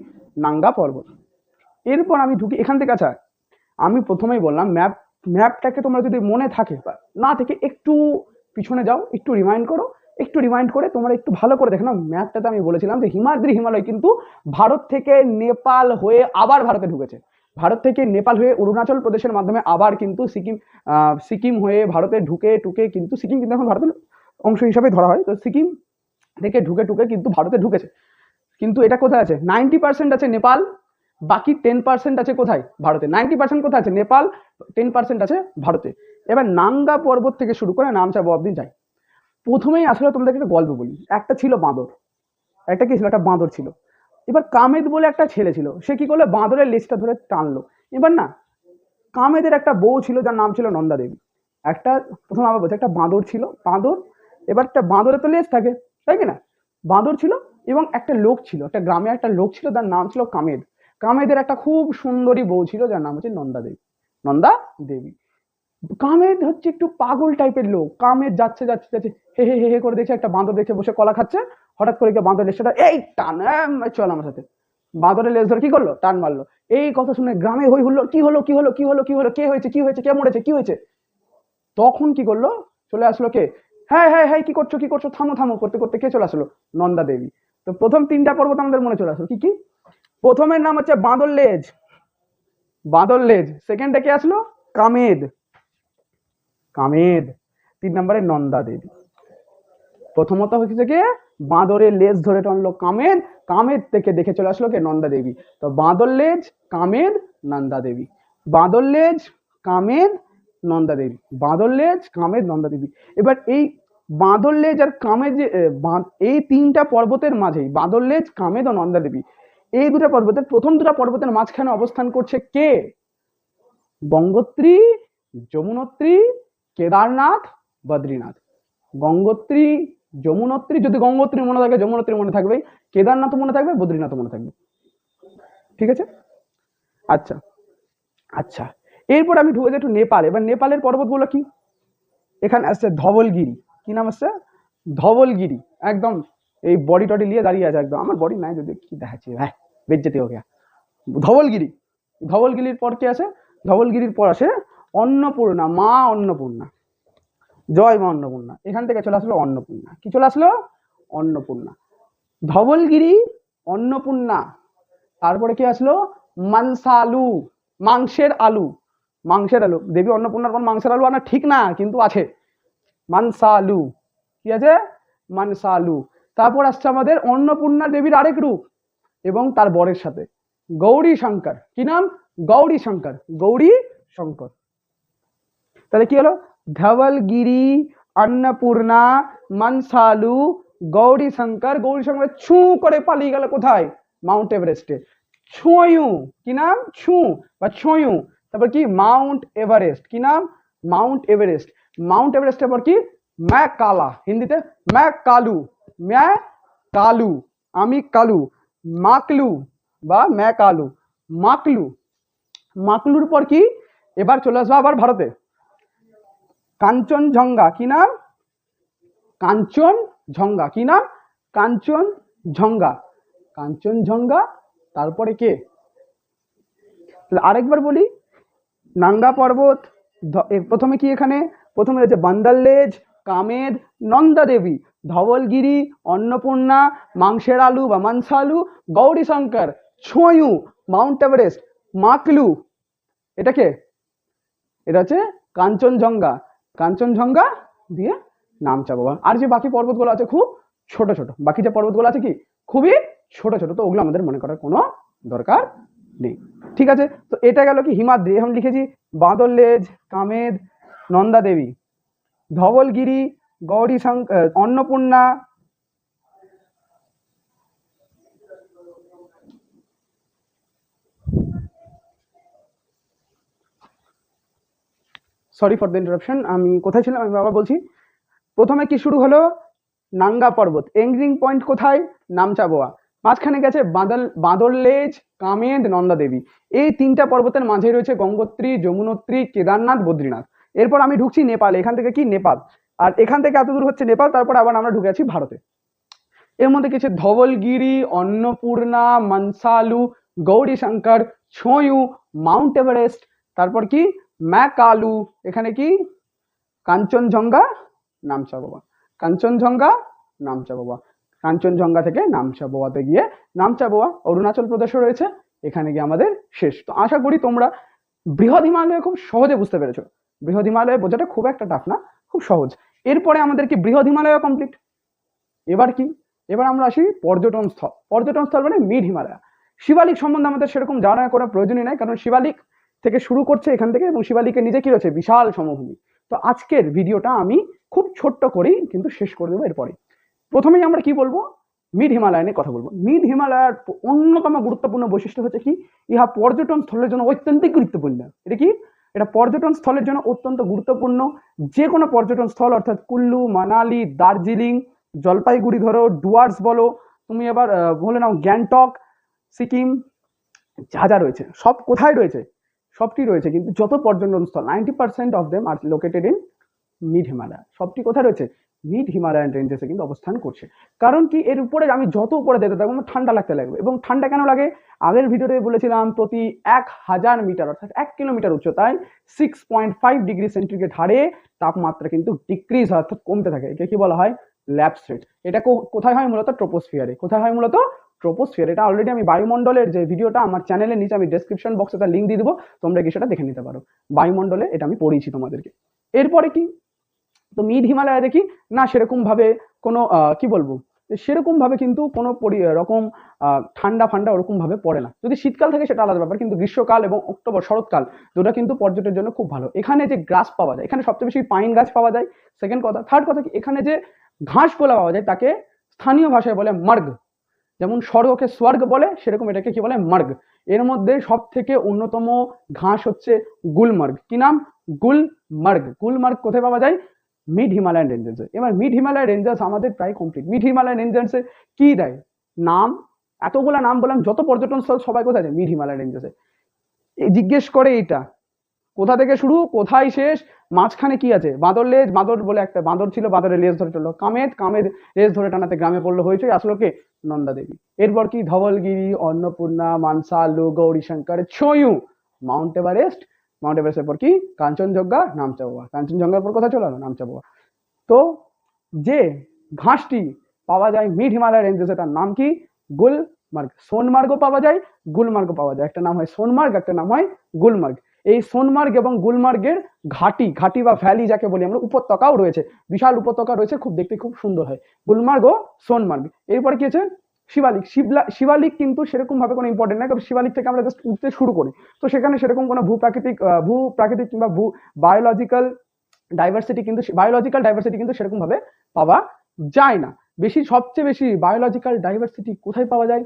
নাঙ্গা পর্বত। এরপর আমি ঢুকি এখান থেকে। আচ্ছা, আমি প্রথমেই বললাম ম্যাপটাকে তোমরা যদি মনে থাকে না থেকে একটু পিছনে যাও, একটু রিমাইন্ড করে তোমরা একটু ভালো করে দেখো না। ম্যাপটাতে আমি বলেছিলাম যে হিমাদ্রি হিমালয় কিন্তু ভারত থেকে নেপাল হয়ে আবার ভারতে ঢুকেছে। ভারত থেকে নেপাল হয়ে অরুণাচল প্রদেশের মাধ্যমে আবার কিন্তু সিকিম হয়ে ভারতে ঢুকে টুকে কিন্তু সিকিম কিন্তু এখন ভারতের অংশ হিসাবে ধরা হয়, তো সিকিম থেকে ঢুকে টুকে কিন্তু ভারতে ঢুকেছে। কিন্তু এটা কোথায় আছে? 90% আছে নেপাল, বাকি 10% আছে কোথায়? ভারতে। 90% কোথায় আছে? নেপাল, 10% আছে ভারতে। এবার নাঙ্গা পর্বত থেকে শুরু করে নামচা অব্দি যাই। প্রথমেই আসলে তোমাদেরকে একটা গল্প বলি। একটা ছিল বাঁদর, একটা কি ছিল? একটা বাঁদর ছিল। এবার কামেদ বলে একটা ছেলে ছিল, সে কি করলো? বাঁদরের লেজটা ধরে টানলো। এবার না, কামেদের একটা বউ ছিল যার নাম ছিল নন্দা দেবী। একটা, প্রথম আবার বলছে, একটা বাঁদর ছিল, বাঁদর। এবার একটা বাঁদরের তো লেজ থাকে, তাই কি না? বাঁদর ছিল এবং একটা লোক ছিল, একটা গ্রামে একটা লোক ছিল, তার নাম ছিল কামেদ। কামেদের একটা খুব সুন্দরী বউ ছিল যার নাম হচ্ছে নন্দা দেবী। নন্দা দেবী। কামেদ হচ্ছে একটু পাগল টাইপের লোক। কামেদ যাচ্ছে যাচ্ছে যাচ্ছে, হে হে হে হে করে দেখছে একটা বাঁদর দেখছে বসে কলা খাচ্ছে। হঠাৎ করে গিয়ে বাঁদরের লেজটা, এই টান, চল আমার সাথে। বাঁদরের লেজ ধরে কি করলো? টান মারলো। এই কথা শুনে গ্রামে হই হুল্লোড়, কি হলো কি হলো কি হলো কি হলো, কে হয়েছে কি হয়েছে, কে মরেছে কি হয়েছে। তখন কি করলো? চলে আসলো কে? হ্যাঁ হ্যাঁ হ্যাঁ, কি করছো কি করছো, থামো থামো করতে করতে কে চলে আসলো? নন্দা দেবী। তো প্রথম 3টা পর্বত আমাদের মনে চলে আসলো। কি কি? প্রথমের নাম হচ্ছে বাঁদর লেজ, বাঁদর লেজ। সেকেন্ডে কে আসলো? কামেদ, কামেদ। 3 নম্বরে নন্দা দেবী। প্রথমত হচ্ছে কে? বাঁদরের লেজ ধরে টানলো কামেদ, কামেদ থেকে দেখে চলে আসলো কে? নন্দা দেবী। তো বাঁদর লেজ, কামেদ, নন্দা দেবী। বাঁদর লেজ, কামেদ, নন্দা দেবী। বাঁদর লেজ, কামেদ, নন্দা দেবী। এবার এই বাঁদর লেজ আর কামেদ যে এই 3টা পর্বতের মাঝেই বাঁদর লেজ, কামেদ ও নন্দা দেবী, এই 2টা পর্বতের, প্রথম 2টা পর্বতের মাঝখানে অবস্থান করছে কে? গঙ্গোত্রী, যমুনোত্রী, কেদারনাথ, বদ্রীনাথ। গঙ্গোত্রী, যমুনোত্রী, যদি গঙ্গোত্রী মনে থাকে যমুনোত্রী মনে থাকবে, কেদারনাথ মনে থাকবে, বদ্রীনাথ মনে থাকবে। ঠিক আছে? আচ্ছা আচ্ছা, এরপর আমি ঢুকে যাই একটু নেপাল। এবার নেপালের পর্বতগুলো কি? এখানে আসছে ধবলগিরি। কি নাম আসছে? ধবলগিরি। একদম এই বডি টডি নিয়ে দাঁড়িয়ে আছে, একদম আমার বডি নাই যদি কি দেখাচ্ছি, হ্যাঁ বেজ্জতি হয়ে গেছে। ধবলগিরি। ধবলগিরির পর কি আছে? ধবলগিরির পর আসে অন্নপূর্ণা, মা অন্নপূর্ণা। জয় মা অন্নপূর্ণা। এখান থেকে চলে আসলো অন্নপূর্ণা। কি চলে আসলো? অন্নপূর্ণা। ধবলগিরি, অন্নপূর্ণা, তারপরে কি আসলো? মানসালু, মাংসের আলু। মাংসের আলু। দেবী অন্নপূর্ণার পর মাংসের আলু আনা ঠিক না, কিন্তু আছে। মানসালু। কি আছে? মানসালু। তারপর আসছে আমাদের অন্নপূর্ণা দেবীর আরেক রূপ এবং তার বরের সাথে, গৌরী শঙ্কর। কি নাম? গৌরী শঙ্কর। গৌরী শঙ্কর। তাহলে কি হলো? ধবলগিরি, অন্নপূর্ণা, মানসালু, গৌরী শঙ্কর। গৌরী শঙ্কর ছু করে পালিয়ে গেল কোথায়? মাউন্ট এভারেস্টে। ছুঁয়ু। কি নাম? ছু বা ছুঁয়ু। তারপর কি? Mount Everest. কি নাম? Mount Everest. মাউন্ট এভারেস্টের পর কি? ম্যাক কালা। হিন্দিতে ম্যাক কালু। ম্যাক কালু, আমি কালু। মাকলু বা ম্যাক আলু, মাকলু। মাকলুর পর কি? এবার চলে আসবো আবার ভারতে, কাঞ্চনজঙ্ঘা। কি নাম? কাঞ্চনজঙ্ঘা। কি নাম? কাঞ্চনজঙ্ঘা। কাঞ্চনজঙ্ঘা। তারপরে কে? আরেকবার বলি, নাঙ্গা পর্বত, প্রথমে কি? এখানে প্রথমে হচ্ছে বান্দর লেজ, কামেদ, নন্দা দেবী, ধবলগিরি, অন্নপূর্ণা, মাংসের আলু বা মানসালু, গৌরী শঙ্কর, ছুঁয়ু, মাউন্ট এভারেস্ট, মাকলু। এটা কে? এটা হচ্ছে কাঞ্চনজঙ্ঘা। কাঞ্চনজঙ্ঘা দিয়ে নামচা বাবা। আর যে বাকি পর্বতগুলো আছে খুব ছোট ছোট, বাকি যে পর্বতগুলো আছে কি খুবই ছোট ছোট, তো ওগুলো আমাদের মনে করার কোনো দরকার নেই। ঠিক আছে? তো এটা গেল কি হিমাদ্রি। এখন লিখেছি বাঁদর লেজ, Kamet, Nanda Devi, Dhaulagiri, Gauri Shankar, Annapurna, sorry for the interruption, আমি কোথায় ছিলাম? আমি আবার বলছি। প্রথমে কি শুরু হলো? নাঙ্গা পর্বত। এন্ডিং পয়েন্ট কোথায়? নামচাবোয়া। মাঝখানে গেছে বাঁদর লেজ, কামেদ, নন্দা দেবী। এই 3টা পর্বতের মাঝে রয়েছে গঙ্গোত্রী, যমুনোত্রী, কেদারনাথ, বদ্রীনাথ। এরপর আমি ঢুকছি নেপাল। এখান থেকে কি? নেপাল। আর এখান থেকে এত দূর হচ্ছে নেপাল। তারপর আবার আমরা ঢুকে আছি ভারতে। এর মধ্যে কিছু ধবলগিরি, অন্নপূর্ণা, মানসালু, গৌরী শঙ্কর, ছুঁয়ু, মাউন্ট এভারেস্ট, তারপর কি? ম্যাকালু। এখানে কি? কাঞ্চনজঙ্ঘা, নামচা বাবা। কাঞ্চনজঙ্ঘা, নামচা বাবা। কাঞ্চনজঙ্ঘা থেকে নামচা বাবাতে গিয়ে, নামচা বাবা অরুণাচল প্রদেশে রয়েছে এখানে গিয়ে আমাদের শেষ। তো আশা করি তোমরা বৃহৎ হিমালয় খুব সহজে বুঝতে পেরেছো। বৃহৎ হিমালয় বোঝাটা খুব একটা টাফ না, খুব সহজ। এরপরে আমাদের কি বৃহৎ হিমালয় কমপ্লিট। এবার কি, এবার আমরা আসি পর্যটন স্থল। পর্যটন স্থল মানে মিড হিমালয়। শিবালিক সম্বন্ধে আমাদের সেরকম জানা করার প্রয়োজনই নাই, কারণ শিবালিক থেকে শুরু করছে এখান থেকে, এবং শিবালিকের নিজে কি রয়েছে, বিশাল সমভূমি। তো আজকের ভিডিওটা আমি খুব ছোট্ট করেই কিন্তু শেষ করে দেবো। এরপরে প্রথমেই আমরা কি বলবো, মিড হিমালয় নিয়ে কথা বলবো। মিড হিমালয়ের অন্যতম গুরুত্বপূর্ণ বৈশিষ্ট্য হচ্ছে কি, ইহা পর্যটন স্থলের জন্য অত্যন্ত গুরুত্বপূর্ণ। এটা কি, এটা পর্যটন স্থলের জন্য অত্যন্ত গুরুত্বপূর্ণ। যে কোনো পর্যটন স্থল অর্থাৎ কুল্লু, মানালি, দার্জিলিং, জলপাইগুড়ি ধরো, ডুয়ার্স বলো, তুমি এবার বলে নাও গ্যাংটক, সিকিম, যা যা রয়েছে সব কোথায় রয়েছে, সবটি রয়েছে। কিন্তু যত পর্যটন স্থল 90% of them are located in mid Himalaya. সবটি কোথায় রয়েছে, মিড হিমালয়ান রেঞ্জেসে কিন্তু অবস্থান করছে। কারণ কি, এর উপরে আমি যত উপরে যেতে থাকবো ঠান্ডা লাগতে লাগবে। এবং ঠান্ডা কেন লাগে, আগের ভিডিওতে বলেছিলাম প্রতি 1000 মিটার অর্থাৎ 1 কিলোমিটার উচ্চতায় 6.5 ডিগ্রি সেন্টিগ্রেড হারে তাপমাত্রা কিন্তু ডিক্রিজ হয়, অর্থাৎ কমতে থাকে। একে কি বলা হয়, ল্যাপস রেট। এটা কোথায় হয়, মূলত ট্রোপোস্ফিয়ারে। কোথায় হয়, মূলত ট্রোপোস্ফিয়ার। এটা অলরেডি আমি বায়ুমণ্ডলের যে ভিডিওটা আমার চ্যানেলের নিচে আমি ডেসক্রিপশন বক্সে তার লিঙ্ক দিয়ে দেবো, তোমরা গিয়ে সেটা দেখে নিতে পারো। বায়ুমণ্ডলে এটা আমি পড়িয়েছি তোমাদেরকে। এরপরে কি, তো মিড হিমালয়ে দেখি না সেরকম ভাবে কোনো কি বলবো, সেরকম ভাবে কিন্তু কোনো রকম ঠান্ডা ফান্ডা ওরকম ভাবে পড়ে না। যদি শীতকাল থাকে সেটা আলাদা ব্যাপার, কিন্তু গ্রীষ্মকাল এবং অক্টোবর শরৎকাল দুটো কিন্তু পর্যটনের জন্য খুব ভালো। এখানে যে গাছ পাওয়া যায়, এখানে সবচেয়ে বেশি পাইন গাছ পাওয়া যায়। সেকেন্ড কথা, থার্ড কথা কি, এখানে যে ঘাসগুলো পাওয়া যায় তাকে স্থানীয় ভাষায় বলে মার্গ। যেমন স্বর্গকে স্বর্গ বলে, সেরকম এটাকে কি বলে, মার্গ। এর মধ্যে সব থেকে অন্যতম ঘাস হচ্ছে গুলমার্গ। কি নাম, গুলমার্গ। গুলমার্গ কোথায় পাওয়া যায়, মিড হিমালয়ান রেঞ্জেসে। এবার মিড হিমালয় রেঞ্জেস আমাদের প্রায় কমপ্লিট। মিড হিমালয়ান রেঞ্জেসে কি দেয়, নাম, এতগুলা নাম বললাম, যত পর্যটন স্থল সবাই কোথায় যায়, মিড হিমালয় রেঞ্জেসে। জিজ্ঞেস করে এইটা কোথা থেকে শুরু কোথায় শেষ, মাঝখানে কি আছে, বাঁদর লেজ, বাঁদর বলে একটা বাঁদর ছিল, বাঁদরের লেজ ধরে চললো, কামেদ, কামেদ লেজ ধরে টানাতে গ্রামে পড়লো, হয়েছে আসলো কে, নন্দা দেবী। এরপর কি, ধবলগিরি, অন্নপূর্ণা, মানসালু, গৌরীশঙ্কর, ছয়ু, মাউন্ট এভারেস্ট, মাউন্ট এভারেস্টের পর কি, কাঞ্চনজঙ্ঘা, নামচাবোয়া। কাঞ্চনজঙ্ঘার পর কোথায় চলে গেল, নামচাবোয়া। তো যে ঘাসটি পাওয়া যায় মিড হিমালয় রেঞ্জেসে তার নাম কি, গুলমার্গ। সোনমার্গও পাওয়া যায়, গুলমার্গও পাওয়া যায়। একটা নাম হয় সোনমার্গ, একটা নাম হয় গুলমার্গ। এই সোনমার্গ এবং গুলমার্গের ঘাটি, ঘাটি বা ভ্যালি যাকে বলি আমরা, উপত্যকাও রয়েছে, বিশাল উপত্যকা রয়েছে, খুব দেখতে খুব সুন্দর হয়, গুলমার্গ ও সোনমার্গ। এরপরে কি আছে, শিবালিক। শিবালিক কিন্তু সেরকম ভাবে কোনো ইম্পর্টেন্ট নাই, কারণ শিবালিক থেকে আমরা জাস্ট উঠতে শুরু করি। তো সেখানে সেরকম কোনো ভূপ্রাকৃতিক কিংবা বায়োলজিক্যাল ডাইভার্সিটি কিন্তু সেরকম ভাবে পাওয়া যায় না। সবচেয়ে বেশি বায়োলজিক্যাল ডাইভার্সিটি কোথায় পাওয়া যায়,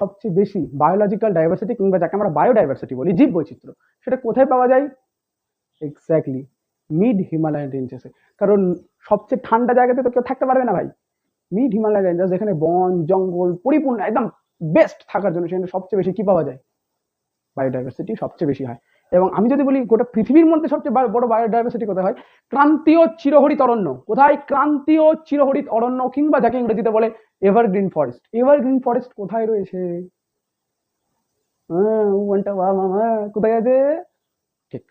সবচেয়ে বেশি বায়োলজিক্যাল ডাইভার্সিটি কিংবা যাকে আমরা বায়োডাইভার্সিটি বলি, জীব বৈচিত্র্য, সেটা কোথায় পাওয়া যায়, এক্স্যাক্টলি মিড হিমালয়ান রেঞ্জেসে। কারণ সবচেয়ে ঠান্ডা জায়গাতে তো কেউ থাকতে পারবে না ভাই। মিড হিমালয়ান রেঞ্জেস যেখানে বন জঙ্গল পরিপূর্ণ, একদম বেস্ট থাকার জন্য, সেখানে সবচেয়ে বেশি কি পাওয়া যায়, বায়োডাইভার্সিটি সবচেয়ে বেশি হয়। এবং আমি যদি বলি গোটা পৃথিবীর মধ্যে সবচেয়ে বড় বায়োডাইভার্সিটি কোথায় হয়, ক্রান্তীয় চিরহরিত অরণ্য। কোথায়, ক্রান্তীয় চিরহরিত অরণ্য, কিংবা যাকে ইংরেজিতে বলে এভারগ্রিন ফরেস্ট। এভারগ্রিন ফরেস্ট কোথায় রয়েছে, কোথায় আছে, ঠিক,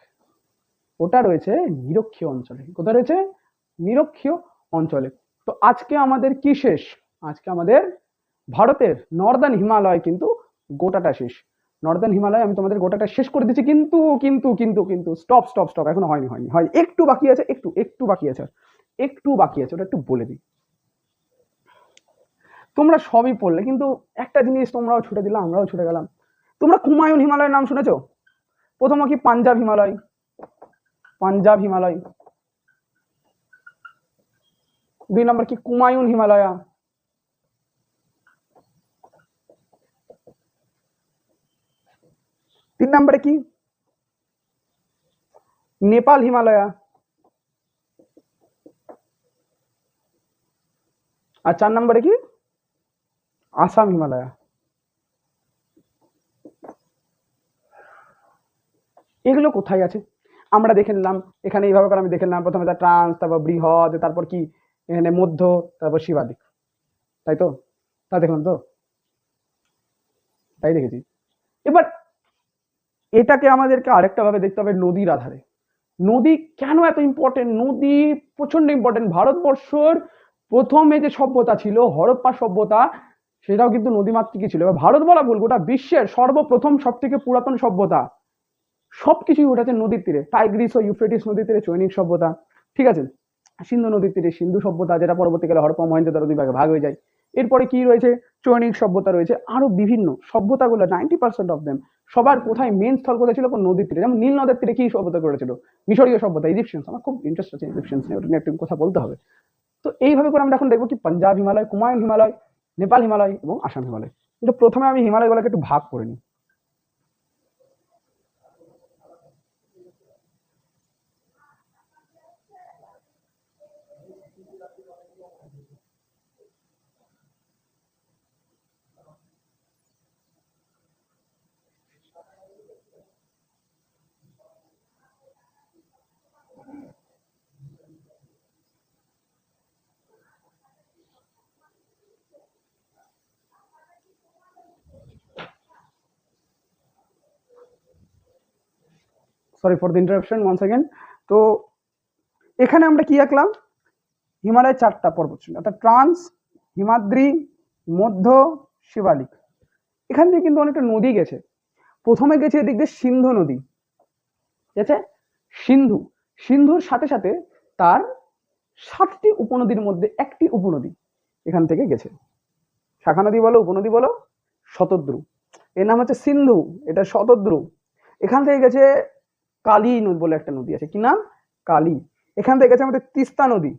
ওটা রয়েছে নিরক্ষীয় অঞ্চলে। কোথায় রয়েছে, নিরক্ষীয় অঞ্চলে। তো আজকে আমাদের কি শেষ, আজকে আমাদের ভারতের নর্দার্ন হিমালয় কিন্তু গোটাটা শেষ। নর্দার্ন হিমালয় আমি তোমাদের গোটাটা শেষ করে দিচ্ছি, কিন্তু কিন্তু কিন্তু কিন্তু স্টপ স্টপ স্টপ, এখনো হয়নি, একটু বাকি আছে, একটু বাকি আছে, ওটা একটু বলে দিই। তোমরা সবই পড়লে, কিন্তু একটা জিনিস তোমরাও ছুটে দিলে, আমরাও ছুটে গেলাম। তোমরা কুমায়ুন হিমালয়ের নাম শুনেছো? প্রথম কি পাঞ্জাব হিমালয়, দুই নম্বর কি কুমায়ুন হিমালয়া, তিন নম্বরে কি নেপাল হিমালয়া, আর চার নম্বরে কি আসাম হিমালয়া। এগুলো কোথায় আছে আমরা দেখে নিলাম, এখানে এইভাবে করে আমি দেখে নিলাম, প্রথমে তার ট্রান্স, তারপর বৃহৎ, তারপর কি এখানে মধ্য, তারপর শিবালিক, তাই তো, তা দেখলাম তো, তাই দেখেছি। এবার এটাকে আমাদেরকে আরেকটা ভাবে দেখতে হবে, নদীর আধারে। নদী কেন এত ইম্পর্টেন্ট, নদী প্রচন্ড ইম্পর্টেন্ট। ভারতবর্ষের প্রথমে যে সভ্যতা ছিল হরপ্পা সভ্যতা, সেটাও কিন্তু নদীমাতৃকই ছিল। এবার ভারত বলা ভুল, গোটা বিশ্বের সর্বপ্রথম সব থেকে পুরাতন সভ্যতা সবকিছুই উঠেছে নদীর তীরে। টাইগ্রিস ও ইউফ্রেটিস নদীর তীরে চৈনিক সভ্যতা, ঠিক আছে, সিন্ধু নদীর তীরে সিন্ধু সভ্যতা, যেটা পরবর্তীকালে হরপ্পা মহেঞ্জোদারো দুই ভাগে ভাগ হয়ে যায়। এরপরে কি রয়েছে, চৈনিক সভ্যতা রয়েছে, আরো বিভিন্ন সভ্যতাগুলো 90% অফ দেম সবার কোথায় মেন স্থল কোথায় ছিল, কোন নদীর তীরে। যেমন নীল নদের তীরে কি সভ্যতা করেছিল, মিশরীয় সভ্যতা, ইজিপশিয়ানস। আমার খুব ইন্টারেস্ট আছে ইজিপশিয়ানস নিয়ে, ওটা নিয়ে একটু কথা বলতে হবে। তো এইভাবে করে আমরা এখন দেখবো কি পাঞ্জাব হিমালয়, কুমায়ুন হিমালয়, নেপাল হিমালয় এবং আসাম হিমালয়। কিন্তু প্রথমে আমি হিমালয়গুলোকে একটু ভাগ করে নিই। Sorry for the interruption once again. তো এখানে আমরা কি আঁকলাম, হিমালয়ের 4টা পর্বত ছিল, অর্থাৎ ট্রান্স, হিমাদ্রি, মধ্য, শিবালিক। এখান থেকে কিন্তু অনেকটা নদী গেছে। প্রথমে গেছে এদিক দিয়ে সিন্ধু নদী, ঠিক আছে, সিন্ধু, সিন্ধুর সাথে সাথে তার 7টি উপনদীর মধ্যে একটি উপনদী এখান থেকে গেছে। শাখা নদী বলো, উপনদী বলো, শতদ্রু, এর নাম হচ্ছে সিন্ধু, এটা শতদ্রু। এখান থেকে গেছে কালী নদী বলে একটা নদী আছে, কি নাম, কালী। এখান থেকে গেছে আমাদের তিস্তা নদী,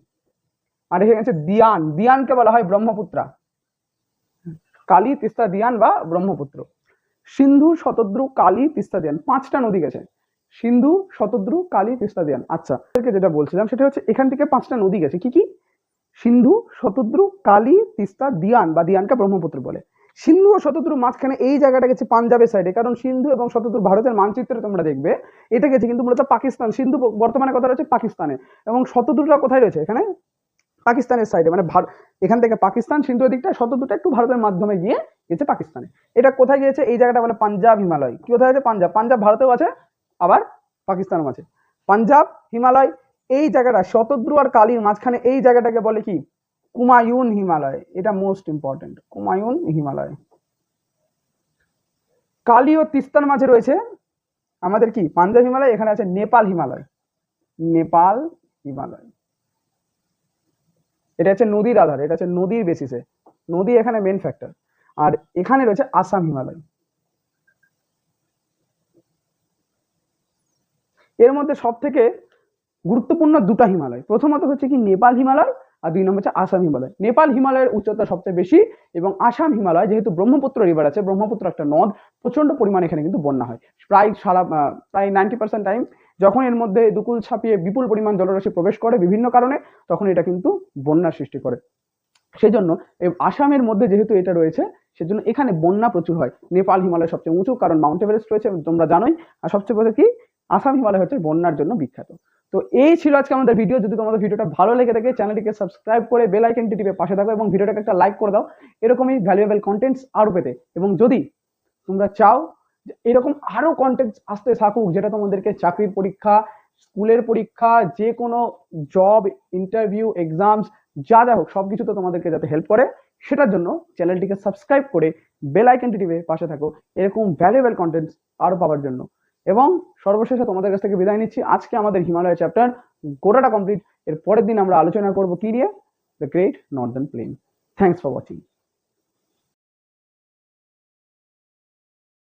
আর এখানে গেছে দিয়ান, দিয়ানকে বলা হয় ব্রহ্মপুত্রা। কালী, তিস্তা, দিয়ান বা ব্রহ্মপুত্র। সিন্ধু, শতদ্রু, কালী, তিস্তা, দিয়ান, 5টা নদী গেছে। সিন্ধু, শতদ্রু, কালী, তিস্তা, দিয়ান। আচ্ছা, যেটা বলছিলাম সেটা হচ্ছে এখান থেকে 5টা নদী গেছে, কি কি, সিন্ধু, শতদ্রু, কালী, তিস্তা, দিয়ান বা দিয়ানকে ব্রহ্মপুত্র বলে। সিন্ধু ও শতদ্রুর মাঝখানে এই জায়গাটা গেছে পাঞ্জাবের সাইডে, কারণ সিন্ধু এবং শতদ্রু ভারতের মানচিত্রে তোমরা দেখবে এটা গেছে কিন্তু মূলত পাকিস্তান। সিন্ধু বর্তমানে কথা রয়েছে পাকিস্তানে, এবং শতদ্রুটা কোথায় রয়েছে, এখানে পাকিস্তানের সাইডে, মানে এখান থেকে পাকিস্তান, সিন্ধু দিকটা, শতদ্রুটা একটু ভারতের মাধ্যমে গিয়ে গেছে পাকিস্তানে। এটা কোথায় গিয়েছে, এই জায়গাটা বলে পাঞ্জাব হিমালয়। কি কোথায় আছে, পাঞ্জাব, পাঞ্জাব ভারতেও আছে আবার পাকিস্তানেও আছে। পাঞ্জাব হিমালয়, এই জায়গাটা শতদ্রু আর কালীর মাঝখানে এই জায়গাটাকে বলে কি, কুমায়ুন হিমালয়। এটা মোস্ট ইম্পর্টেন্ট, কুমায়ুন হিমালয়। কালী ও তিস্তার মাঝে রয়েছে আমাদের কি পাঞ্জাব হিমালয়, এখানে আছে নেপাল হিমালয়, নেপাল হিমালয়। এটা হচ্ছে নদীর আধার, এটা হচ্ছে নদীর বেসিসে, নদী এখানে মেন ফ্যাক্টর। আর এখানে রয়েছে আসাম হিমালয়। এর মধ্যে সব থেকে গুরুত্বপূর্ণ 2টা হিমালয়, প্রথমত হচ্ছে কি নেপাল হিমালয়, আর 2 নম্বর হচ্ছে আসাম হিমালয়। নেপাল হিমালয়ের উচ্চতা সবচেয়ে বেশি, এবং আসাম হিমালয় যেহেতু ব্রহ্মপুত্র রিভার আছে, ব্রহ্মপুত্র একটা নদ, প্রচন্ড পরিমাণে এখানে কিন্তু বন্যা হয়। প্রায় 90% টাইম যখন এর মধ্যে দুকুল ছাপিয়ে বিপুল পরিমাণ জলরাশি প্রবেশ করে বিভিন্ন কারণে, তখন এটা কিন্তু বন্যার সৃষ্টি করে। সেই জন্য আসামের মধ্যে যেহেতু এটা রয়েছে, সেজন্য এখানে বন্যা প্রচুর হয়। নেপাল হিমালয় সবচেয়ে উঁচু, কারণ মাউন্ট এভারেস্ট রয়েছে তোমরা জানোই। আর সবচেয়ে বড় কি, আসাম হিমালয় হচ্ছে বন্যার জন্য বিখ্যাত। তো এই ছিল আজকে আমাদের ভিডিও। যদি তোমাদের ভিডিওটা ভালো লেগে থাকে, চ্যানেলটিকে সাবস্ক্রাইব করে বেল আইকনটি টিপে পাশে থাকো, এবং ভিডিওটাকে একটা লাইক করে দাও এরকমই ভ্যালুয়েবল কন্টেন্টস আরো পেতে। এবং যদি তোমরা চাও এরকম আরো কন্টেন্টস আসতে থাকুক, যেটা তোমাদেরকে চাকরির পরীক্ষা, স্কুলের পরীক্ষা, যে কোনো জব ইন্টারভিউ, এক্সামস, যা যা হোক সবকিছুতে তোমাদেরকে যাতে হেল্প করে, সেটার জন্য চ্যানেলটিকে সাবস্ক্রাইব করে বেল আইকনটি টিপে পাশে থাকো এরকম ভ্যালুয়েবল কন্টেন্টস আরো পাওয়ার জন্য। এবং সর্বশেষে তোমাদের কাছ থেকে বিদায় নিচ্ছি। আজকে আমাদের হিমালয় চ্যাপ্টার গোটাটা কমপ্লিট। এর পরের দিন আমরা আলোচনা করব কি নিয়ে, the great northern plain. Thanks for watching.